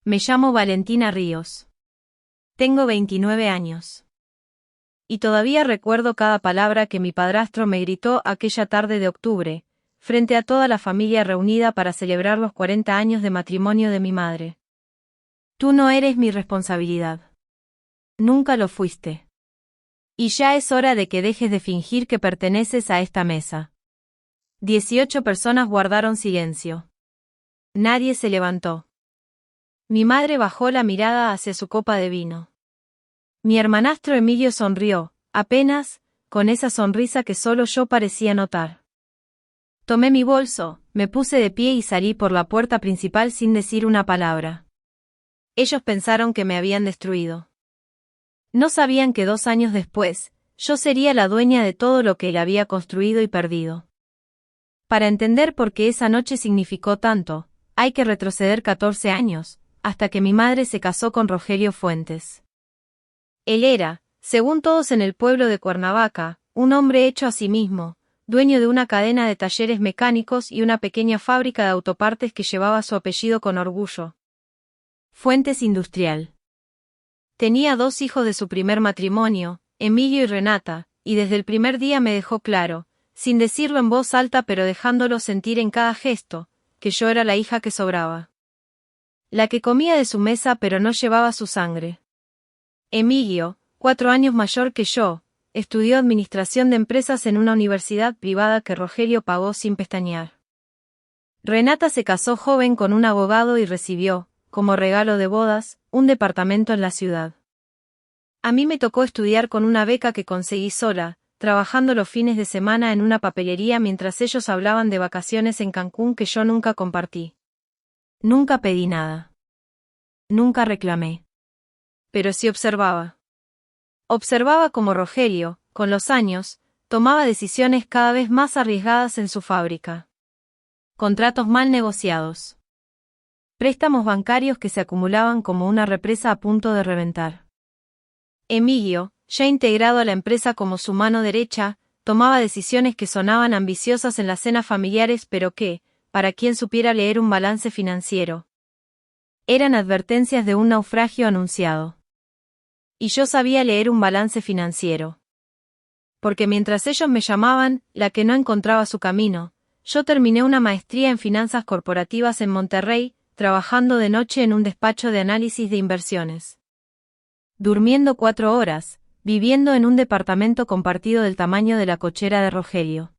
Me llamo Valentina Ríos. Tengo 29 años. Y todavía recuerdo cada palabra que mi padrastro me gritó aquella tarde de octubre, frente a toda la familia reunida para celebrar los 40 años de matrimonio de mi madre. Tú no eres mi responsabilidad. Nunca lo fuiste. Y ya es hora de que dejes de fingir que perteneces a esta mesa. 18 personas guardaron silencio. Nadie se levantó. Mi madre bajó la mirada hacia su copa de vino. Mi hermanastro Emilio sonrió, apenas, con esa sonrisa que solo yo parecía notar. Tomé mi bolso, me puse de pie y salí por la puerta principal sin decir una palabra. Ellos pensaron que me habían destruido. No sabían que 2 años después, yo sería la dueña de todo lo que él había construido y perdido. Para entender por qué esa noche significó tanto, hay que retroceder 14 años, hasta que mi madre se casó con Rogelio Fuentes. Él era, según todos en el pueblo de Cuernavaca, un hombre hecho a sí mismo, dueño de una cadena de talleres mecánicos y una pequeña fábrica de autopartes que llevaba su apellido con orgullo. Fuentes Industrial. Tenía 2 hijos de su primer matrimonio, Emilio y Renata, y desde el primer día me dejó claro, sin decirlo en voz alta pero dejándolo sentir en cada gesto, que yo era la hija que sobraba. La que comía de su mesa pero no llevaba su sangre. Emilio, 4 años mayor que yo, estudió administración de empresas en una universidad privada que Rogelio pagó sin pestañear. Renata se casó joven con un abogado y recibió, como regalo de bodas, un departamento en la ciudad. A mí me tocó estudiar con una beca que conseguí sola, trabajando los fines de semana en una papelería mientras ellos hablaban de vacaciones en Cancún que yo nunca compartí. Nunca pedí nada. Nunca reclamé. Pero sí observaba. Observaba cómo Rogelio, con los años, tomaba decisiones cada vez más arriesgadas en su fábrica. Contratos mal negociados. Préstamos bancarios que se acumulaban como una represa a punto de reventar. Emilio, ya integrado a la empresa como su mano derecha, tomaba decisiones que sonaban ambiciosas en las cenas familiares pero que, para quien supiera leer un balance financiero, eran advertencias de un naufragio anunciado. Y yo sabía leer un balance financiero. Porque mientras ellos me llamaban, la que no encontraba su camino, yo terminé una maestría en finanzas corporativas en Monterrey, trabajando de noche en un despacho de análisis de inversiones. Durmiendo 4 horas, viviendo en un departamento compartido del tamaño de la cochera de Rogelio.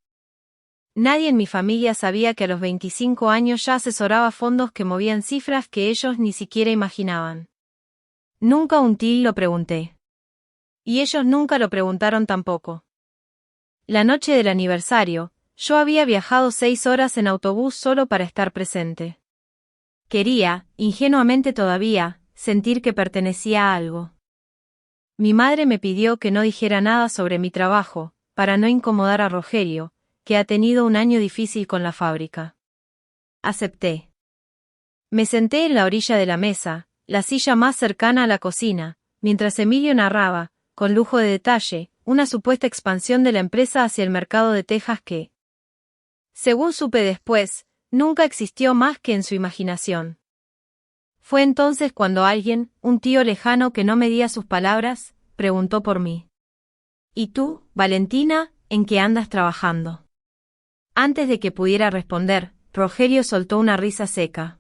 Nadie en mi familia sabía que a los 25 años ya asesoraba fondos que movían cifras que ellos ni siquiera imaginaban. Nunca un til lo pregunté. Y ellos nunca lo preguntaron tampoco. La noche del aniversario, yo había viajado 6 horas en autobús solo para estar presente. Quería, ingenuamente todavía, sentir que pertenecía a algo. Mi madre me pidió que no dijera nada sobre mi trabajo, para no incomodar a Rogelio, que ha tenido un año difícil con la fábrica. Acepté. Me senté en la orilla de la mesa, la silla más cercana a la cocina, mientras Emilio narraba, con lujo de detalle, una supuesta expansión de la empresa hacia el mercado de Texas que, según supe después, nunca existió más que en su imaginación. Fue entonces cuando alguien, un tío lejano que no medía sus palabras, preguntó por mí. ¿Y tú, Valentina, en qué andas trabajando? Antes de que pudiera responder, Rogelio soltó una risa seca.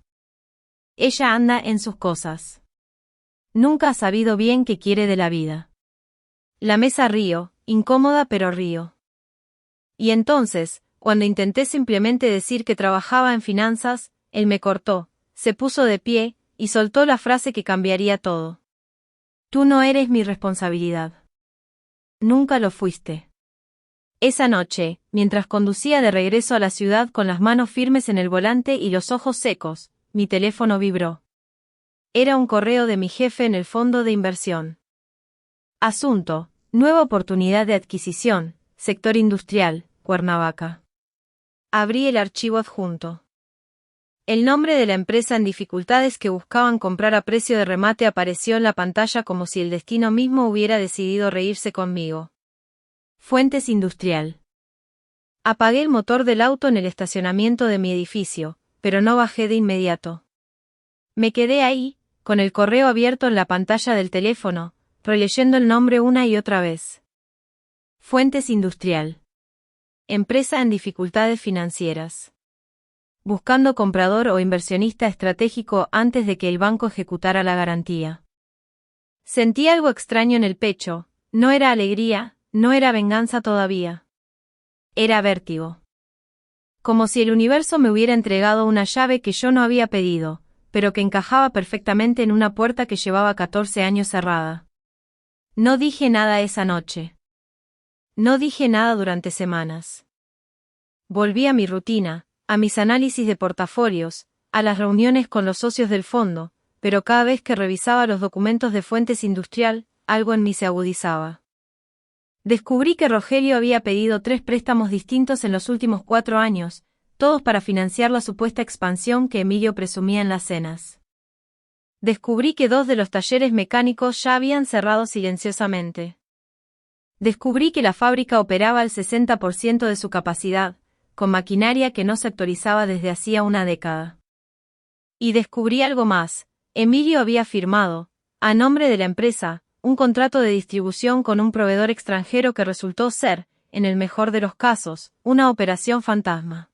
Ella anda en sus cosas. Nunca ha sabido bien qué quiere de la vida. La mesa rió, incómoda pero rió. Y entonces, cuando intenté simplemente decir que trabajaba en finanzas, él me cortó, se puso de pie, y soltó la frase que cambiaría todo. Tú no eres mi responsabilidad. Nunca lo fuiste. Esa noche, mientras conducía de regreso a la ciudad con las manos firmes en el volante y los ojos secos, mi teléfono vibró. Era un correo de mi jefe en el fondo de inversión. Asunto: nueva oportunidad de adquisición, sector industrial, Cuernavaca. Abrí el archivo adjunto. El nombre de la empresa en dificultades que buscaban comprar a precio de remate apareció en la pantalla como si el destino mismo hubiera decidido reírse conmigo. Fuentes Industrial. Apagué el motor del auto en el estacionamiento de mi edificio, pero no bajé de inmediato. Me quedé ahí, con el correo abierto en la pantalla del teléfono, releyendo el nombre una y otra vez. Fuentes Industrial. Empresa en dificultades financieras. Buscando comprador o inversionista estratégico antes de que el banco ejecutara la garantía. Sentí algo extraño en el pecho, no era alegría, no era venganza todavía. Era vértigo. Como si el universo me hubiera entregado una llave que yo no había pedido, pero que encajaba perfectamente en una puerta que llevaba 14 años cerrada. No dije nada esa noche. No dije nada durante semanas. Volví a mi rutina, a mis análisis de portafolios, a las reuniones con los socios del fondo, pero cada vez que revisaba los documentos de Fuentes Industrial, algo en mí se agudizaba. Descubrí que Rogelio había pedido 3 préstamos distintos en los últimos 4 años, todos para financiar la supuesta expansión que Emilio presumía en las cenas. Descubrí que 2 de los talleres mecánicos ya habían cerrado silenciosamente. Descubrí que la fábrica operaba al 60% de su capacidad, con maquinaria que no se actualizaba desde hacía una década. Y descubrí algo más: Emilio había firmado, a nombre de la empresa, un contrato de distribución con un proveedor extranjero que resultó ser, en el mejor de los casos, una operación fantasma.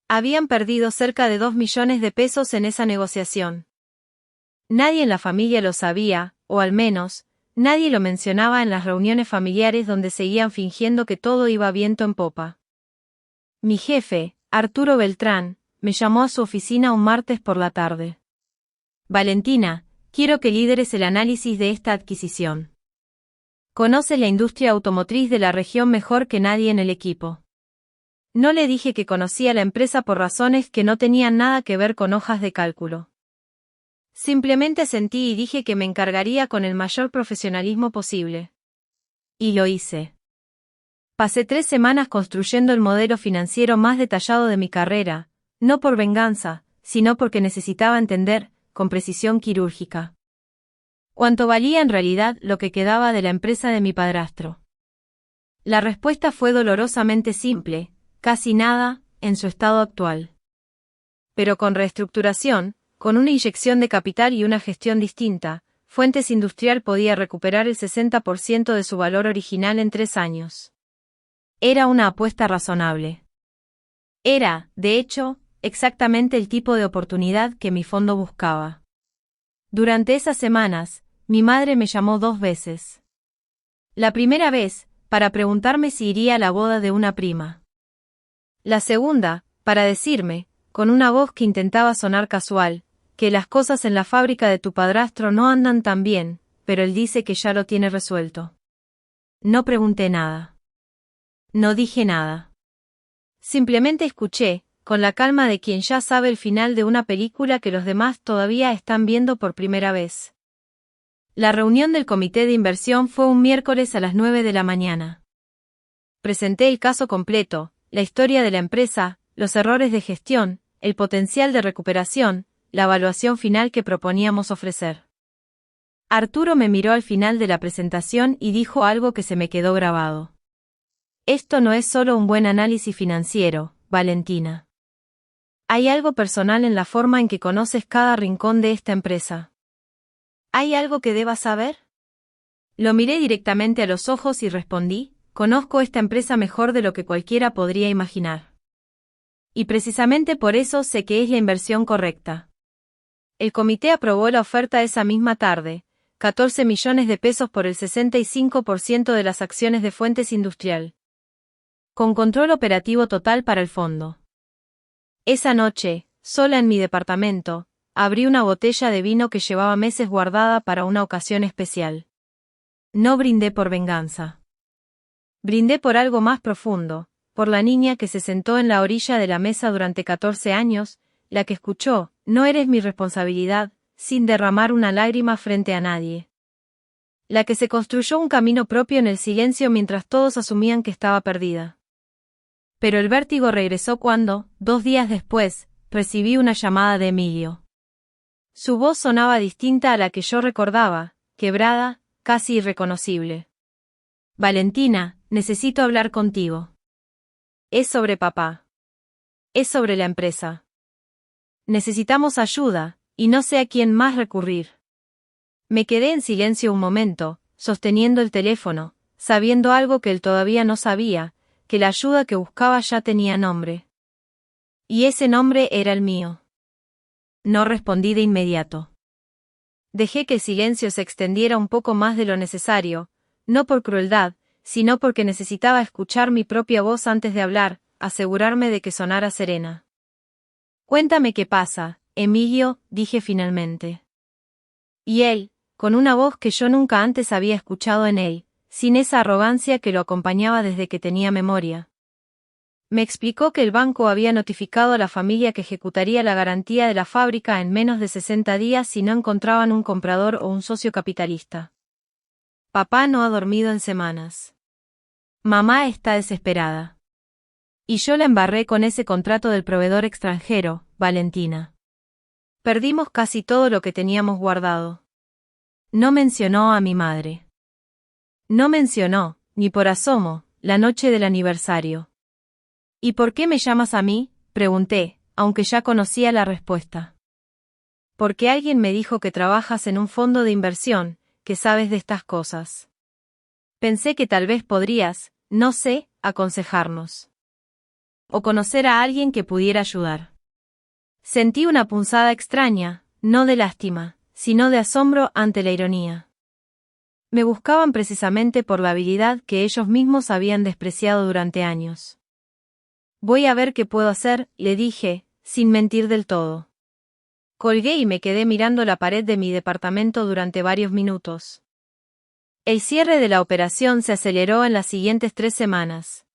Habían perdido cerca de 2 millones de pesos en esa negociación. Nadie en la familia lo sabía, o al menos, nadie lo mencionaba en las reuniones familiares donde seguían fingiendo que todo iba viento en popa. Mi jefe, Arturo Beltrán, me llamó a su oficina un martes por la tarde. Valentina, quiero que lideres el análisis de esta adquisición. Conoces la industria automotriz de la región mejor que nadie en el equipo. No le dije que conocía la empresa por razones que no tenían nada que ver con hojas de cálculo. Simplemente asentí y dije que me encargaría con el mayor profesionalismo posible. Y lo hice. Pasé 3 semanas construyendo el modelo financiero más detallado de mi carrera, no por venganza, sino porque necesitaba entender, con precisión quirúrgica, cuánto valía en realidad lo que quedaba de la empresa de mi padrastro. La respuesta fue dolorosamente simple: casi nada, en su estado actual. Pero con reestructuración, con una inyección de capital y una gestión distinta, Fuentes Industrial podía recuperar el 60% de su valor original en 3 años. Era una apuesta razonable. Era, de hecho, exactamente el tipo de oportunidad que mi fondo buscaba. Durante esas semanas, mi madre me llamó 2 veces. La primera vez, para preguntarme si iría a la boda de una prima. La segunda, para decirme, con una voz que intentaba sonar casual, que las cosas en la fábrica de tu padrastro no andan tan bien, pero él dice que ya lo tiene resuelto. No pregunté nada. No dije nada. Simplemente escuché, con la calma de quien ya sabe el final de una película que los demás todavía están viendo por primera vez. La reunión del comité de inversión fue un miércoles a las 9 de la mañana. Presenté el caso completo, la historia de la empresa, los errores de gestión, el potencial de recuperación, la evaluación final que proponíamos ofrecer. Arturo me miró al final de la presentación y dijo algo que se me quedó grabado. Esto no es solo un buen análisis financiero, Valentina. Hay algo personal en la forma en que conoces cada rincón de esta empresa. ¿Hay algo que debas saber? Lo miré directamente a los ojos y respondí: conozco esta empresa mejor de lo que cualquiera podría imaginar. Y precisamente por eso sé que es la inversión correcta. El comité aprobó la oferta esa misma tarde, 14 millones de pesos por el 65% de las acciones de Fuentes Industrial. Con control operativo total para el fondo. Esa noche, sola en mi departamento, abrí una botella de vino que llevaba meses guardada para una ocasión especial. No brindé por venganza. Brindé por algo más profundo, por la niña que se sentó en la orilla de la mesa durante 14 años, la que escuchó: no eres mi responsabilidad, sin derramar una lágrima frente a nadie. La que se construyó un camino propio en el silencio mientras todos asumían que estaba perdida. Pero el vértigo regresó cuando, 2 días después, recibí una llamada de Emilio. Su voz sonaba distinta a la que yo recordaba, quebrada, casi irreconocible. Valentina, necesito hablar contigo. Es sobre papá. Es sobre la empresa. Necesitamos ayuda, y no sé a quién más recurrir. Me quedé en silencio un momento, sosteniendo el teléfono, sabiendo algo que él todavía no sabía, que la ayuda que buscaba ya tenía nombre. Y ese nombre era el mío. No respondí de inmediato. Dejé que el silencio se extendiera un poco más de lo necesario, no por crueldad, sino porque necesitaba escuchar mi propia voz antes de hablar, asegurarme de que sonara serena. Cuéntame qué pasa, Emilio, dije finalmente. Y él, con una voz que yo nunca antes había escuchado en él, sin esa arrogancia que lo acompañaba desde que tenía memoria. Me explicó que el banco había notificado a la familia que ejecutaría la garantía de la fábrica en menos de 60 días si no encontraban un comprador o un socio capitalista. Papá no ha dormido en semanas. Mamá está desesperada. Y yo la embarré con ese contrato del proveedor extranjero, Valentina. Perdimos casi todo lo que teníamos guardado. No mencionó a mi madre. No mencionó, ni por asomo, la noche del aniversario. ¿Y por qué me llamas a mí?, pregunté, aunque ya conocía la respuesta. Porque alguien me dijo que trabajas en un fondo de inversión, que sabes de estas cosas. Pensé que tal vez podrías, no sé, aconsejarnos. O conocer a alguien que pudiera ayudar. Sentí una punzada extraña, no de lástima, sino de asombro ante la ironía. Me buscaban precisamente por la habilidad que ellos mismos habían despreciado durante años. Voy a ver qué puedo hacer, le dije, sin mentir del todo. Colgué y me quedé mirando la pared de mi departamento durante varios minutos. El cierre de la operación se aceleró en las siguientes 3 semanas.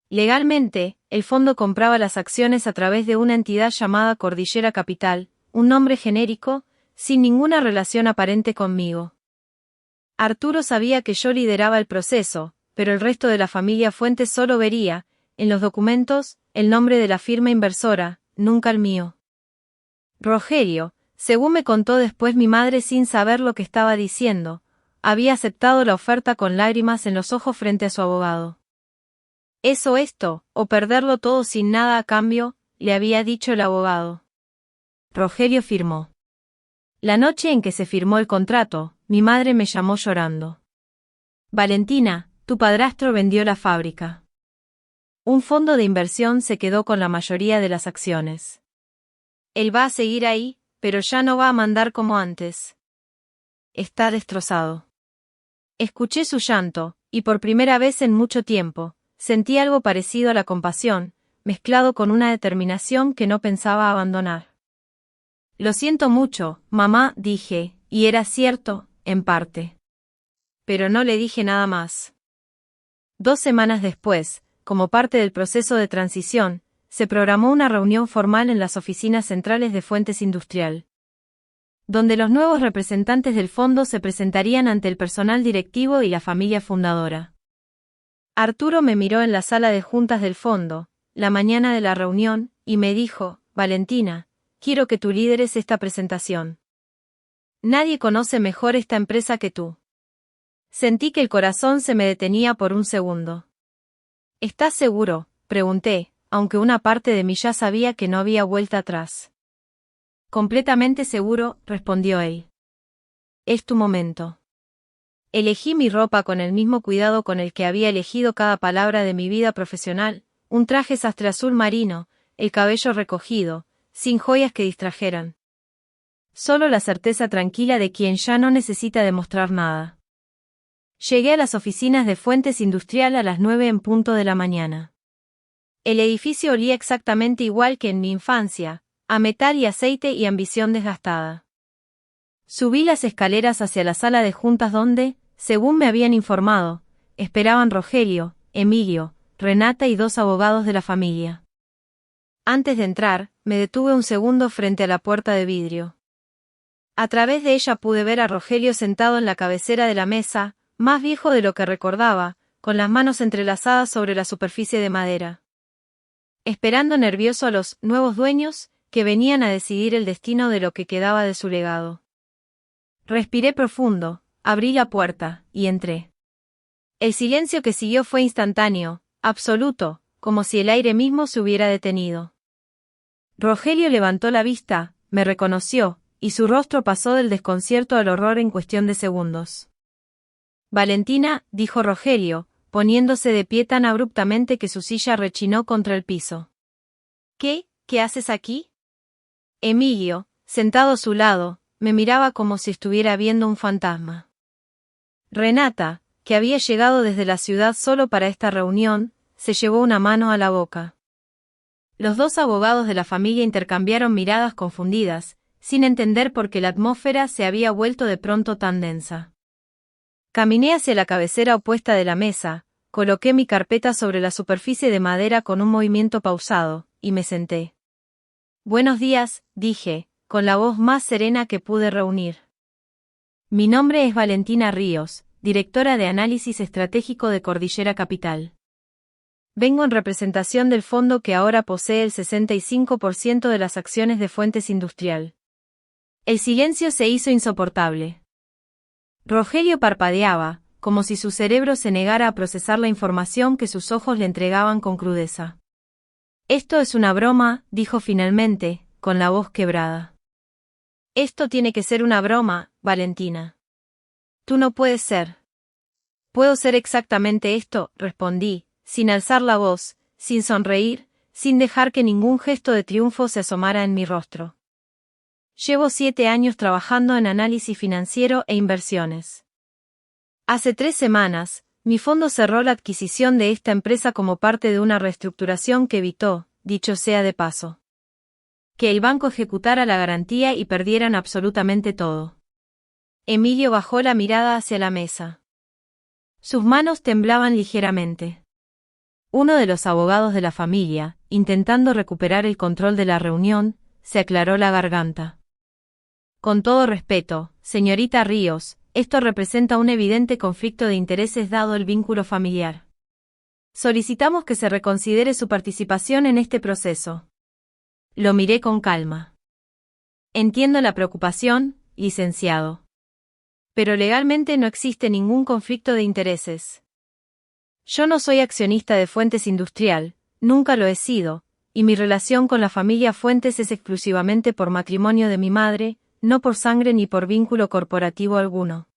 Legalmente, el fondo compraba las acciones a través de una entidad llamada Cordillera Capital, un nombre genérico, sin ninguna relación aparente conmigo. Arturo sabía que yo lideraba el proceso, pero el resto de la familia Fuentes solo vería, en los documentos, el nombre de la firma inversora, nunca el mío. Rogelio, según me contó después mi madre sin saber lo que estaba diciendo, había aceptado la oferta con lágrimas en los ojos frente a su abogado. Eso esto, o perderlo todo sin nada a cambio, le había dicho el abogado. Rogelio firmó. La noche en que se firmó el contrato, mi madre me llamó llorando. Valentina, tu padrastro vendió la fábrica. Un fondo de inversión se quedó con la mayoría de las acciones. Él va a seguir ahí, pero ya no va a mandar como antes. Está destrozado. Escuché su llanto, y por primera vez en mucho tiempo, sentí algo parecido a la compasión, mezclado con una determinación que no pensaba abandonar. Lo siento mucho, mamá, dije, y era cierto, en parte. Pero no le dije nada más. 2 semanas después, como parte del proceso de transición, se programó una reunión formal en las oficinas centrales de Fuentes Industrial, donde los nuevos representantes del fondo se presentarían ante el personal directivo y la familia fundadora. Arturo me miró en la sala de juntas del fondo, la mañana de la reunión, y me dijo, Valentina, quiero que tú lideres esta presentación. Nadie conoce mejor esta empresa que tú. Sentí que el corazón se me detenía por un segundo. ¿Estás seguro?, pregunté, aunque una parte de mí ya sabía que no había vuelta atrás. Completamente seguro, respondió él. Es tu momento. Elegí mi ropa con el mismo cuidado con el que había elegido cada palabra de mi vida profesional, un traje sastre azul marino, el cabello recogido, sin joyas que distrajeran. Solo la certeza tranquila de quien ya no necesita demostrar nada. Llegué a las oficinas de Fuentes Industrial a las 9 en punto de la mañana. El edificio olía exactamente igual que en mi infancia, a metal y aceite y ambición desgastada. Subí las escaleras hacia la sala de juntas donde, según me habían informado, esperaban Rogelio, Emilio, Renata y 2 abogados de la familia. Antes de entrar, me detuve un segundo frente a la puerta de vidrio. A través de ella pude ver a Rogelio sentado en la cabecera de la mesa, más viejo de lo que recordaba, con las manos entrelazadas sobre la superficie de madera. Esperando nervioso a los nuevos dueños, que venían a decidir el destino de lo que quedaba de su legado. Respiré profundo, abrí la puerta, y entré. El silencio que siguió fue instantáneo, absoluto, como si el aire mismo se hubiera detenido. Rogelio levantó la vista, me reconoció, y su rostro pasó del desconcierto al horror en cuestión de segundos. Valentina, dijo Rogelio, poniéndose de pie tan abruptamente que su silla rechinó contra el piso. ¿Qué haces aquí? Emilio, sentado a su lado, me miraba como si estuviera viendo un fantasma. Renata, que había llegado desde la ciudad solo para esta reunión, se llevó una mano a la boca. Los dos abogados de la familia intercambiaron miradas confundidas, sin entender por qué la atmósfera se había vuelto de pronto tan densa. Caminé hacia la cabecera opuesta de la mesa, coloqué mi carpeta sobre la superficie de madera con un movimiento pausado, y me senté. Buenos días, dije, con la voz más serena que pude reunir. Mi nombre es Valentina Ríos, directora de Análisis Estratégico de Cordillera Capital. Vengo en representación del fondo que ahora posee el 65% de las acciones de Fuentes Industrial. El silencio se hizo insoportable. Rogelio parpadeaba, como si su cerebro se negara a procesar la información que sus ojos le entregaban con crudeza. Esto es una broma, dijo finalmente, con la voz quebrada. Esto tiene que ser una broma, Valentina. Tú no puedes ser. Puedo ser exactamente esto, respondí, sin alzar la voz, sin sonreír, sin dejar que ningún gesto de triunfo se asomara en mi rostro. Llevo 7 años trabajando en análisis financiero e inversiones. Hace 3 semanas, mi fondo cerró la adquisición de esta empresa como parte de una reestructuración que evitó, dicho sea de paso, que el banco ejecutara la garantía y perdieran absolutamente todo. Emilio bajó la mirada hacia la mesa. Sus manos temblaban ligeramente. Uno de los abogados de la familia, intentando recuperar el control de la reunión, se aclaró la garganta. Con todo respeto, señorita Ríos, esto representa un evidente conflicto de intereses dado el vínculo familiar. Solicitamos que se reconsidere su participación en este proceso. Lo miré con calma. Entiendo la preocupación, licenciado. Pero legalmente no existe ningún conflicto de intereses. Yo no soy accionista de Fuentes Industrial, nunca lo he sido, y mi relación con la familia Fuentes es exclusivamente por matrimonio de mi madre, no por sangre ni por vínculo corporativo alguno.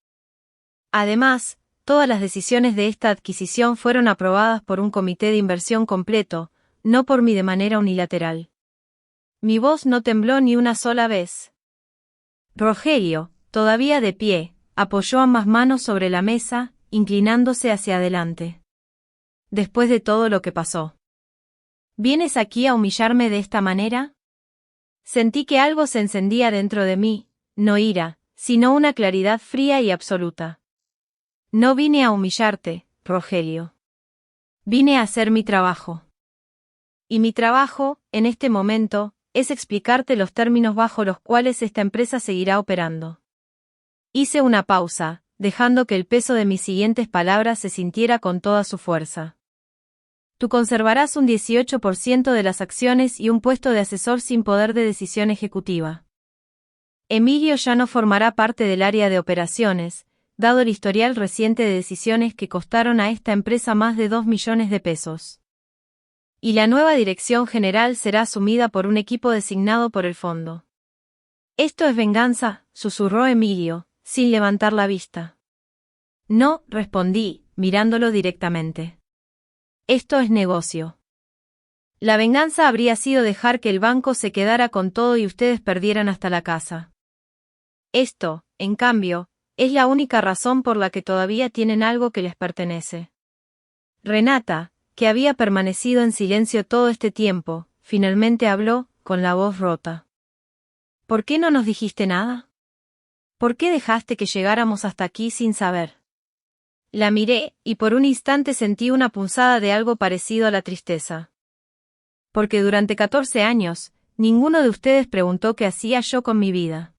Además, todas las decisiones de esta adquisición fueron aprobadas por un comité de inversión completo, no por mí de manera unilateral. Mi voz no tembló ni una sola vez. Rogelio, todavía de pie, apoyó ambas manos sobre la mesa, inclinándose hacia adelante. Después de todo lo que pasó. ¿Vienes aquí a humillarme de esta manera? Sentí que algo se encendía dentro de mí, no ira, sino una claridad fría y absoluta. No vine a humillarte, Rogelio. Vine a hacer mi trabajo. Y mi trabajo, en este momento, es explicarte los términos bajo los cuales esta empresa seguirá operando. Hice una pausa, dejando que el peso de mis siguientes palabras se sintiera con toda su fuerza. Tú conservarás un 18% de las acciones y un puesto de asesor sin poder de decisión ejecutiva. Emilio ya no formará parte del área de operaciones, dado el historial reciente de decisiones que costaron a esta empresa más de 2 millones de pesos. Y la nueva dirección general será asumida por un equipo designado por el fondo. Esto es venganza, susurró Emilio, sin levantar la vista. No, respondí, mirándolo directamente. Esto es negocio. La venganza habría sido dejar que el banco se quedara con todo y ustedes perdieran hasta la casa. Esto, en cambio, es la única razón por la que todavía tienen algo que les pertenece. Renata, que había permanecido en silencio todo este tiempo, finalmente habló, con la voz rota. ¿Por qué no nos dijiste nada? ¿Por qué dejaste que llegáramos hasta aquí sin saber? La miré, y por un instante sentí una punzada de algo parecido a la tristeza. Porque durante 14 años, ninguno de ustedes preguntó qué hacía yo con mi vida.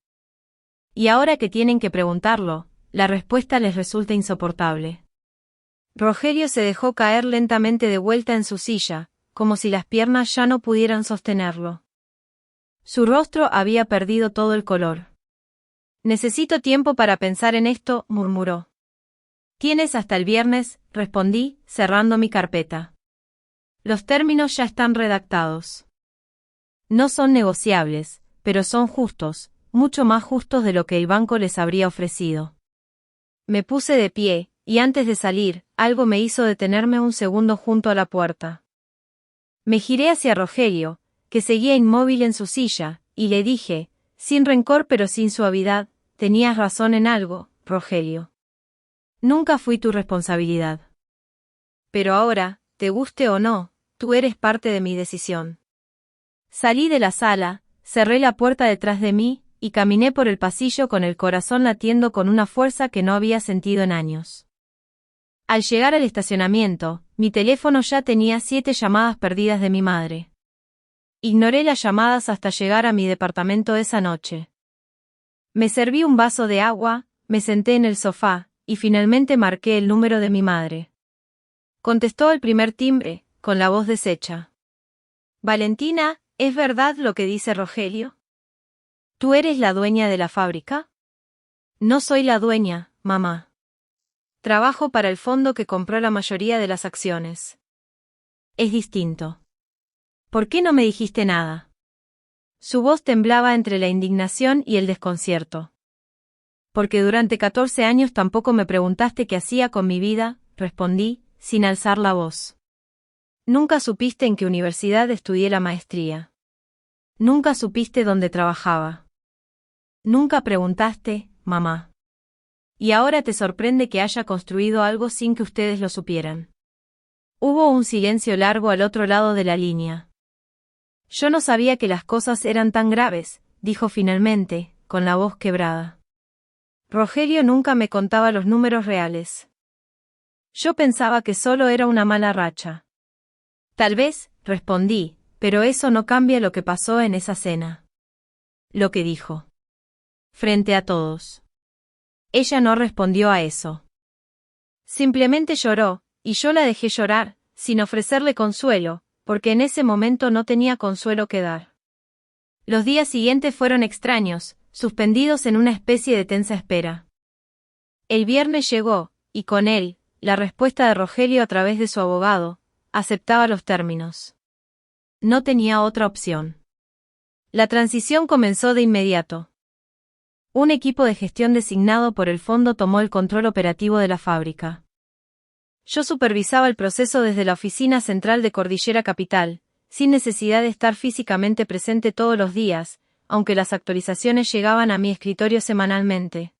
Y ahora que tienen que preguntarlo, la respuesta les resulta insoportable. Rogelio se dejó caer lentamente de vuelta en su silla, como si las piernas ya no pudieran sostenerlo. Su rostro había perdido todo el color. Necesito tiempo para pensar en esto, murmuró. Tienes hasta el viernes, respondí, cerrando mi carpeta. Los términos ya están redactados. No son negociables, pero son justos, mucho más justos de lo que el banco les habría ofrecido. Me puse de pie, y antes de salir, algo me hizo detenerme un segundo junto a la puerta. Me giré hacia Rogelio, que seguía inmóvil en su silla, y le dije, sin rencor pero sin suavidad, tenías razón en algo, Rogelio. Nunca fui tu responsabilidad. Pero ahora, te guste o no, tú eres parte de mi decisión. Salí de la sala, cerré la puerta detrás de mí, y caminé por el pasillo con el corazón latiendo con una fuerza que no había sentido en años. Al llegar al estacionamiento, mi teléfono ya tenía 7 llamadas perdidas de mi madre. Ignoré las llamadas hasta llegar a mi departamento esa noche. Me serví un vaso de agua, me senté en el sofá, y finalmente marqué el número de mi madre. Contestó el primer timbre, con la voz deshecha. Valentina, ¿es verdad lo que dice Rogelio? ¿Tú eres la dueña de la fábrica? No soy la dueña, mamá. Trabajo para el fondo que compró la mayoría de las acciones. Es distinto. ¿Por qué no me dijiste nada? Su voz temblaba entre la indignación y el desconcierto. Porque durante 14 años tampoco me preguntaste qué hacía con mi vida, respondí, sin alzar la voz. Nunca supiste en qué universidad estudié la maestría. Nunca supiste dónde trabajaba. Nunca preguntaste, mamá. Y ahora te sorprende que haya construido algo sin que ustedes lo supieran. Hubo un silencio largo al otro lado de la línea. Yo no sabía que las cosas eran tan graves, dijo finalmente, con la voz quebrada. Rogelio nunca me contaba los números reales. Yo pensaba que solo era una mala racha. Tal vez, respondí, pero eso no cambia lo que pasó en esa cena. Lo que dijo. Frente a todos. Ella no respondió a eso. Simplemente lloró, y yo la dejé llorar, sin ofrecerle consuelo, porque en ese momento no tenía consuelo que dar. Los días siguientes fueron extraños, suspendidos en una especie de tensa espera. El viernes llegó, y con él, la respuesta de Rogelio a través de su abogado, aceptaba los términos. No tenía otra opción. La transición comenzó de inmediato. Un equipo de gestión designado por el fondo tomó el control operativo de la fábrica. Yo supervisaba el proceso desde la oficina central de Cordillera Capital, sin necesidad de estar físicamente presente todos los días, aunque las actualizaciones llegaban a mi escritorio semanalmente.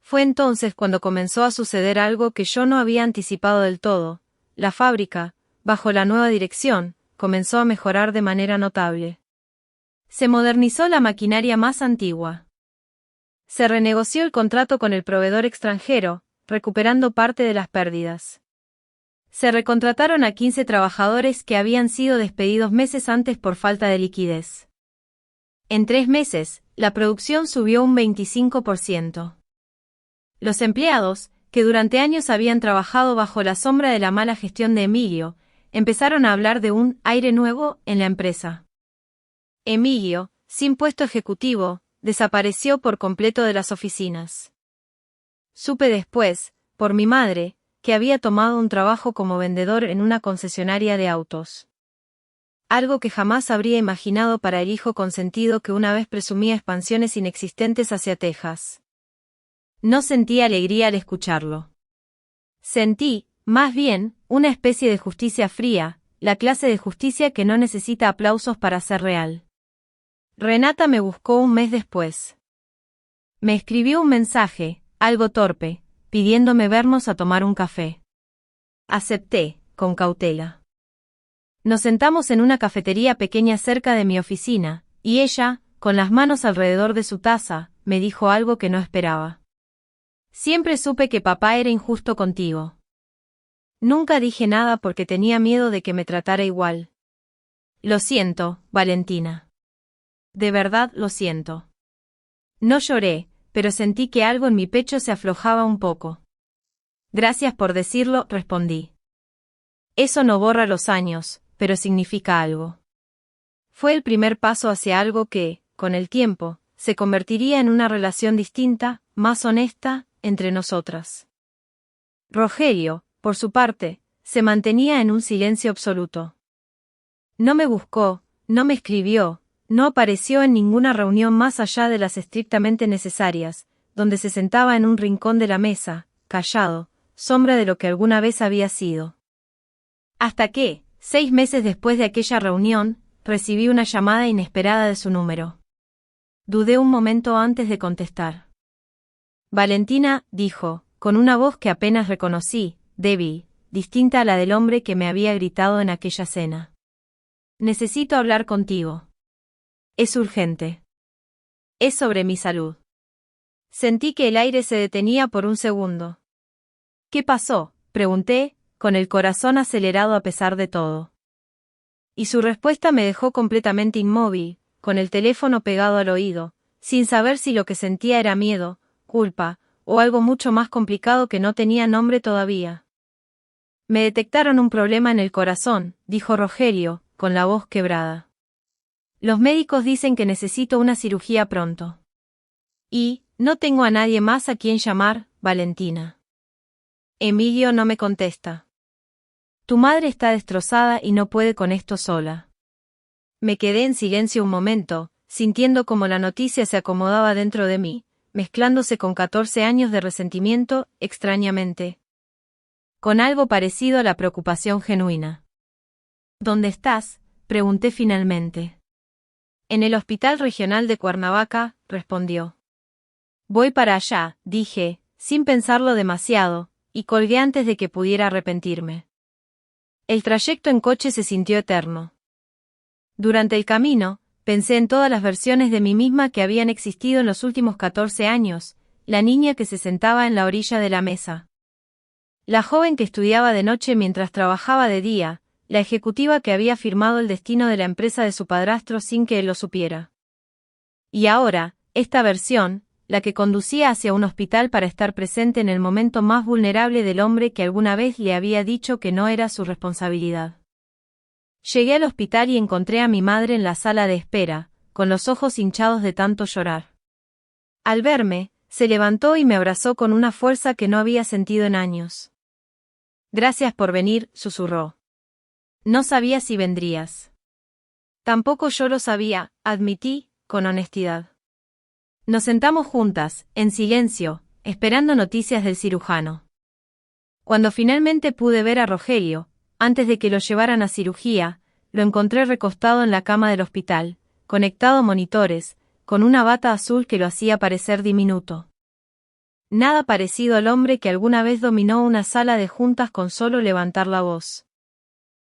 Fue entonces cuando comenzó a suceder algo que yo no había anticipado del todo. La fábrica, bajo la nueva dirección, comenzó a mejorar de manera notable. Se modernizó la maquinaria más antigua. Se renegoció el contrato con el proveedor extranjero, recuperando parte de las pérdidas. Se recontrataron a 15 trabajadores que habían sido despedidos meses antes por falta de liquidez. En 3 meses, la producción subió un 25%. Los empleados, que durante años habían trabajado bajo la sombra de la mala gestión de Emilio, empezaron a hablar de un aire nuevo en la empresa. Emilio, sin puesto ejecutivo, desapareció por completo de las oficinas. Supe después, por mi madre, que había tomado un trabajo como vendedor en una concesionaria de autos. Algo que jamás habría imaginado para el hijo consentido que una vez presumía expansiones inexistentes hacia Texas. No sentí alegría al escucharlo. Sentí, más bien, una especie de justicia fría, la clase de justicia que no necesita aplausos para ser real. Renata me buscó un mes después. Me escribió un mensaje, algo torpe, pidiéndome vernos a tomar un café. Acepté, con cautela. Nos sentamos en una cafetería pequeña cerca de mi oficina, y ella, con las manos alrededor de su taza, me dijo algo que no esperaba. Siempre supe que papá era injusto contigo. Nunca dije nada porque tenía miedo de que me tratara igual. Lo siento, Valentina. De verdad lo siento. No lloré, pero sentí que algo en mi pecho se aflojaba un poco. Gracias por decirlo, respondí. Eso no borra los años, pero significa algo. Fue el primer paso hacia algo que, con el tiempo, se convertiría en una relación distinta, más honesta, entre nosotras. Rogelio, por su parte, se mantenía en un silencio absoluto. No me buscó, no me escribió, no apareció en ninguna reunión más allá de las estrictamente necesarias, donde se sentaba en un rincón de la mesa, callado, sombra de lo que alguna vez había sido. Hasta que, 6 meses después de aquella reunión, recibí una llamada inesperada de su número. Dudé un momento antes de contestar. Valentina, dijo, con una voz que apenas reconocí, débil, distinta a la del hombre que me había gritado en aquella cena. Necesito hablar contigo. Es urgente. Es sobre mi salud. Sentí que el aire se detenía por un segundo. ¿Qué pasó?, pregunté, con el corazón acelerado a pesar de todo. Y su respuesta me dejó completamente inmóvil, con el teléfono pegado al oído, sin saber si lo que sentía era miedo, culpa, o algo mucho más complicado que no tenía nombre todavía. Me detectaron un problema en el corazón, dijo Rogelio, con la voz quebrada. Los médicos dicen que necesito una cirugía pronto. Y, no tengo a nadie más a quien llamar, Valentina. Emilio no me contesta. Tu madre está destrozada y no puede con esto sola. Me quedé en silencio un momento, sintiendo como la noticia se acomodaba dentro de mí, mezclándose con 14 años de resentimiento, extrañamente. Con algo parecido a la preocupación genuina. ¿Dónde estás?, pregunté finalmente. En el Hospital Regional de Cuernavaca, respondió. Voy para allá, dije, sin pensarlo demasiado, y colgué antes de que pudiera arrepentirme. El trayecto en coche se sintió eterno. Durante el camino, pensé en todas las versiones de mí misma que habían existido en los últimos 14 años, la niña que se sentaba en la orilla de la mesa. La joven que estudiaba de noche mientras trabajaba de día, la ejecutiva que había firmado el destino de la empresa de su padrastro sin que él lo supiera. Y ahora, esta versión, la que conducía hacia un hospital para estar presente en el momento más vulnerable del hombre que alguna vez le había dicho que no era su responsabilidad. Llegué al hospital y encontré a mi madre en la sala de espera, con los ojos hinchados de tanto llorar. Al verme, se levantó y me abrazó con una fuerza que no había sentido en años. Gracias por venir, susurró. No sabía si vendrías. Tampoco yo lo sabía, admití, con honestidad. Nos sentamos juntas, en silencio, esperando noticias del cirujano. Cuando finalmente pude ver a Rogelio, antes de que lo llevaran a cirugía, lo encontré recostado en la cama del hospital, conectado a monitores, con una bata azul que lo hacía parecer diminuto. Nada parecido al hombre que alguna vez dominó una sala de juntas con solo levantar la voz.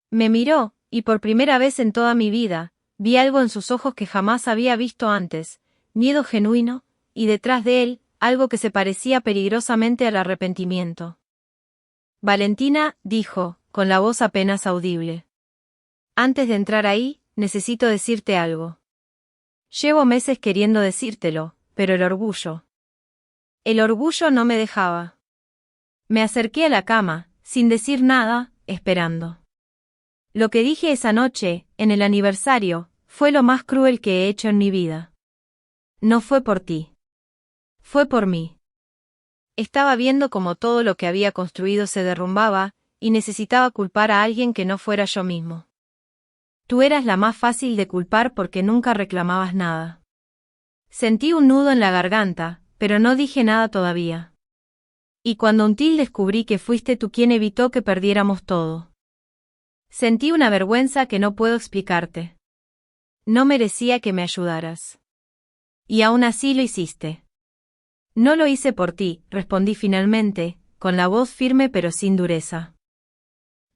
Me miró, y por primera vez en toda mi vida, vi algo en sus ojos que jamás había visto antes, miedo genuino, y detrás de él, algo que se parecía peligrosamente al arrepentimiento. Valentina, dijo, con la voz apenas audible. Antes de entrar ahí, necesito decirte algo. Llevo meses queriendo decírtelo, pero el orgullo no me dejaba. Me acerqué a la cama, sin decir nada, esperando. Lo que dije esa noche, en el aniversario, fue lo más cruel que he hecho en mi vida. No fue por ti. Fue por mí. Estaba viendo cómo todo lo que había construido se derrumbaba, y necesitaba culpar a alguien que no fuera yo mismo. Tú eras la más fácil de culpar porque nunca reclamabas nada. Sentí un nudo en la garganta, pero no dije nada todavía. Y cuando until descubrí que fuiste tú quien evitó que perdiéramos todo. Sentí una vergüenza que no puedo explicarte. No merecía que me ayudaras. Y aún así lo hiciste. No lo hice por ti, respondí finalmente, con la voz firme pero sin dureza.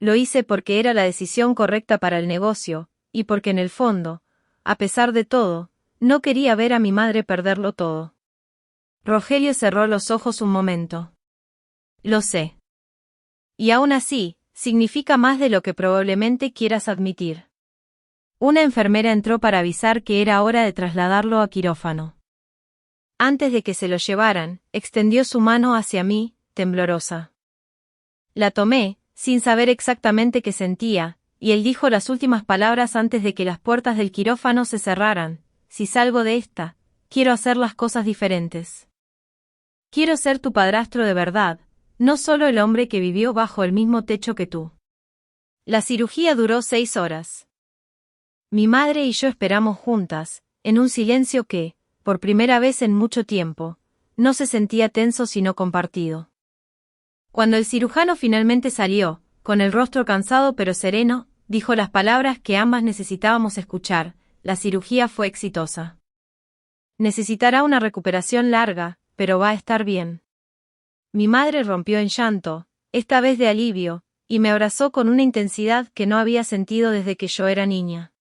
Lo hice porque era la decisión correcta para el negocio, y porque en el fondo, a pesar de todo, no quería ver a mi madre perderlo todo. Rogelio cerró los ojos un momento. Lo sé. Y aún así, significa más de lo que probablemente quieras admitir. Una enfermera entró para avisar que era hora de trasladarlo a quirófano. Antes de que se lo llevaran, extendió su mano hacia mí, temblorosa. La tomé, sin saber exactamente qué sentía, y él dijo las últimas palabras antes de que las puertas del quirófano se cerraran: si salgo de esta, quiero hacer las cosas diferentes. Quiero ser tu padrastro de verdad, no solo el hombre que vivió bajo el mismo techo que tú. La cirugía duró 6 horas. Mi madre y yo esperamos juntas, en un silencio que, por primera vez en mucho tiempo, no se sentía tenso sino compartido. Cuando el cirujano finalmente salió, con el rostro cansado pero sereno, dijo las palabras que ambas necesitábamos escuchar: la cirugía fue exitosa. Necesitará una recuperación larga, pero va a estar bien. Mi madre rompió en llanto, esta vez de alivio, y me abrazó con una intensidad que no había sentido desde que yo era niña.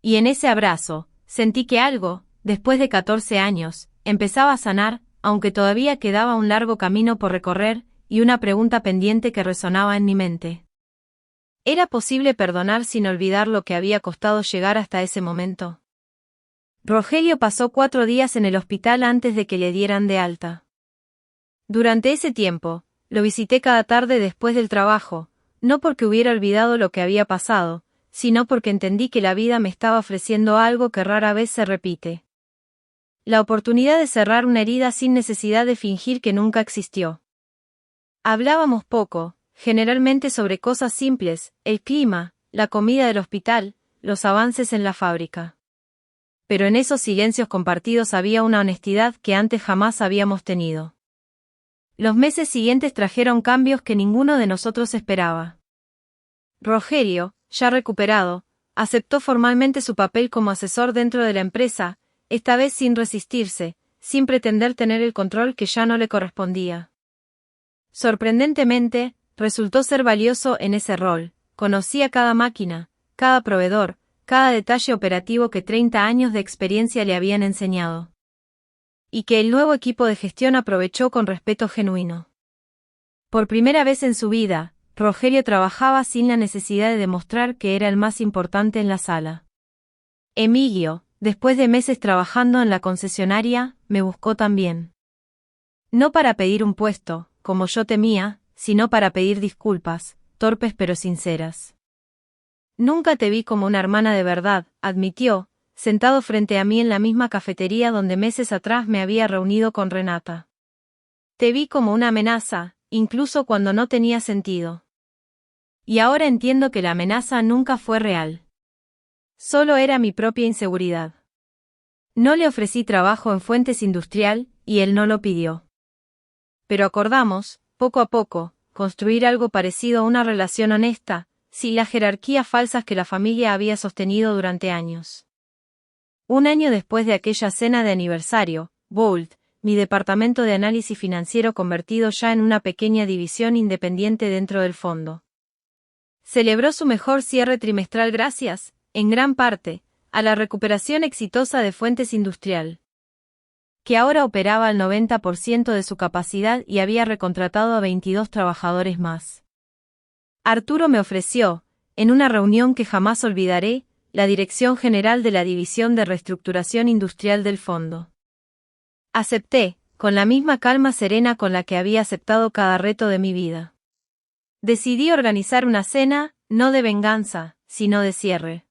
Y en ese abrazo, sentí que algo, después de 14 años, empezaba a sanar, aunque todavía quedaba un largo camino por recorrer, y una pregunta pendiente que resonaba en mi mente. ¿Era posible perdonar sin olvidar lo que había costado llegar hasta ese momento? Rogelio pasó 4 días en el hospital antes de que le dieran de alta. Durante ese tiempo, lo visité cada tarde después del trabajo, no porque hubiera olvidado lo que había pasado, sino porque entendí que la vida me estaba ofreciendo algo que rara vez se repite. La oportunidad de cerrar una herida sin necesidad de fingir que nunca existió. Hablábamos poco, generalmente sobre cosas simples: el clima, la comida del hospital, los avances en la fábrica. Pero en esos silencios compartidos había una honestidad que antes jamás habíamos tenido. Los meses siguientes trajeron cambios que ninguno de nosotros esperaba. Rogelio, ya recuperado, aceptó formalmente su papel como asesor dentro de la empresa, esta vez sin resistirse, sin pretender tener el control que ya no le correspondía. Sorprendentemente, resultó ser valioso en ese rol, conocía cada máquina, cada proveedor, cada detalle operativo que 30 años de experiencia le habían enseñado. Y que el nuevo equipo de gestión aprovechó con respeto genuino. Por primera vez en su vida, Rogelio trabajaba sin la necesidad de demostrar que era el más importante en la sala. Emilio, después de meses trabajando en la concesionaria, me buscó también. No para pedir un puesto, como yo temía, sino para pedir disculpas, torpes pero sinceras. Nunca te vi como una hermana de verdad, admitió, sentado frente a mí en la misma cafetería donde meses atrás me había reunido con Renata. Te vi como una amenaza, incluso cuando no tenía sentido. Y ahora entiendo que la amenaza nunca fue real. Solo era mi propia inseguridad. No le ofrecí trabajo en Fuentes Industrial, y él no lo pidió. Pero acordamos, poco a poco, construir algo parecido a una relación honesta, sin las jerarquías falsas que la familia había sostenido durante años. Un año después de aquella cena de aniversario, Bold, mi departamento de análisis financiero convertido ya en una pequeña división independiente dentro del fondo, celebró su mejor cierre trimestral gracias, en gran parte, a la recuperación exitosa de Fuentes Industrial, que ahora operaba al 90% de su capacidad y había recontratado a 22 trabajadores más. Arturo me ofreció, en una reunión que jamás olvidaré, la dirección general de la División de Reestructuración Industrial del fondo. Acepté, con la misma calma serena con la que había aceptado cada reto de mi vida. Decidí organizar una cena, no de venganza, sino de cierre.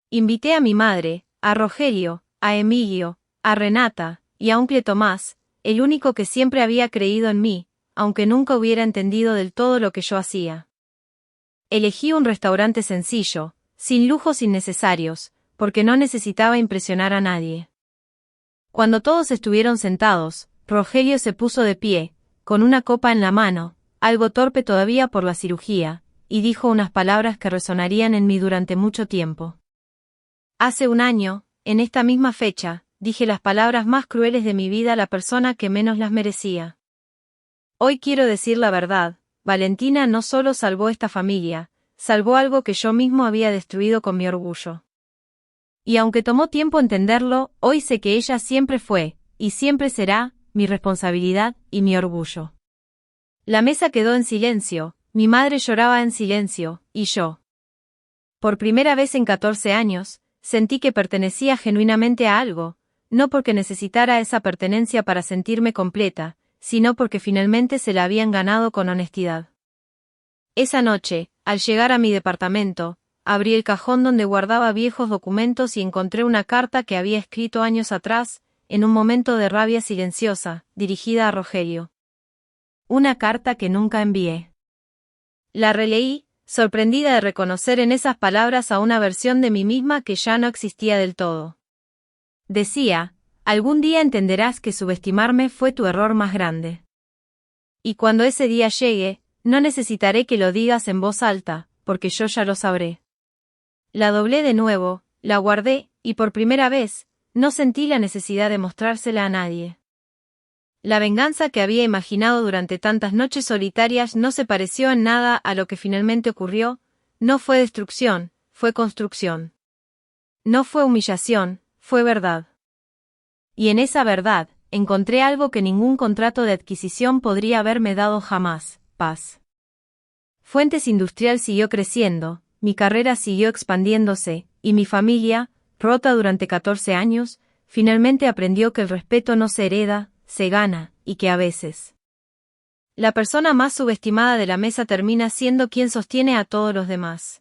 Invité a mi madre, a Rogelio, a Emilio, a Renata, y a Oncle Tomás, el único que siempre había creído en mí, aunque nunca hubiera entendido del todo lo que yo hacía. Elegí un restaurante sencillo, sin lujos innecesarios, porque no necesitaba impresionar a nadie. Cuando todos estuvieron sentados, Rogelio se puso de pie, con una copa en la mano, algo torpe todavía por la cirugía, y dijo unas palabras que resonarían en mí durante mucho tiempo. Hace un año, en esta misma fecha, dije las palabras más crueles de mi vida a la persona que menos las merecía. Hoy quiero decir la verdad, Valentina no solo salvó esta familia, salvó algo que yo mismo había destruido con mi orgullo. Y aunque tomó tiempo entenderlo, hoy sé que ella siempre fue, y siempre será, mi responsabilidad y mi orgullo. La mesa quedó en silencio, mi madre lloraba en silencio, y yo. Por primera vez en 14 años, sentí que pertenecía genuinamente a algo, no porque necesitara esa pertenencia para sentirme completa, sino porque finalmente se la habían ganado con honestidad. Esa noche, al llegar a mi departamento, abrí el cajón donde guardaba viejos documentos y encontré una carta que había escrito años atrás, en un momento de rabia silenciosa, dirigida a Rogelio. Una carta que nunca envié. La releí, sorprendida de reconocer en esas palabras a una versión de mí misma que ya no existía del todo. Decía, algún día entenderás que subestimarme fue tu error más grande. Y cuando ese día llegue, no necesitaré que lo digas en voz alta, porque yo ya lo sabré. La doblé de nuevo, la guardé, y por primera vez, no sentí la necesidad de mostrársela a nadie. La venganza que había imaginado durante tantas noches solitarias no se pareció en nada a lo que finalmente ocurrió, no fue destrucción, fue construcción. No fue humillación, fue verdad. Y en esa verdad, encontré algo que ningún contrato de adquisición podría haberme dado jamás, paz. Fuentes Industrial siguió creciendo, mi carrera siguió expandiéndose, y mi familia, rota durante 14 años, finalmente aprendió que el respeto no se hereda, se gana, y que a veces la persona más subestimada de la mesa termina siendo quien sostiene a todos los demás.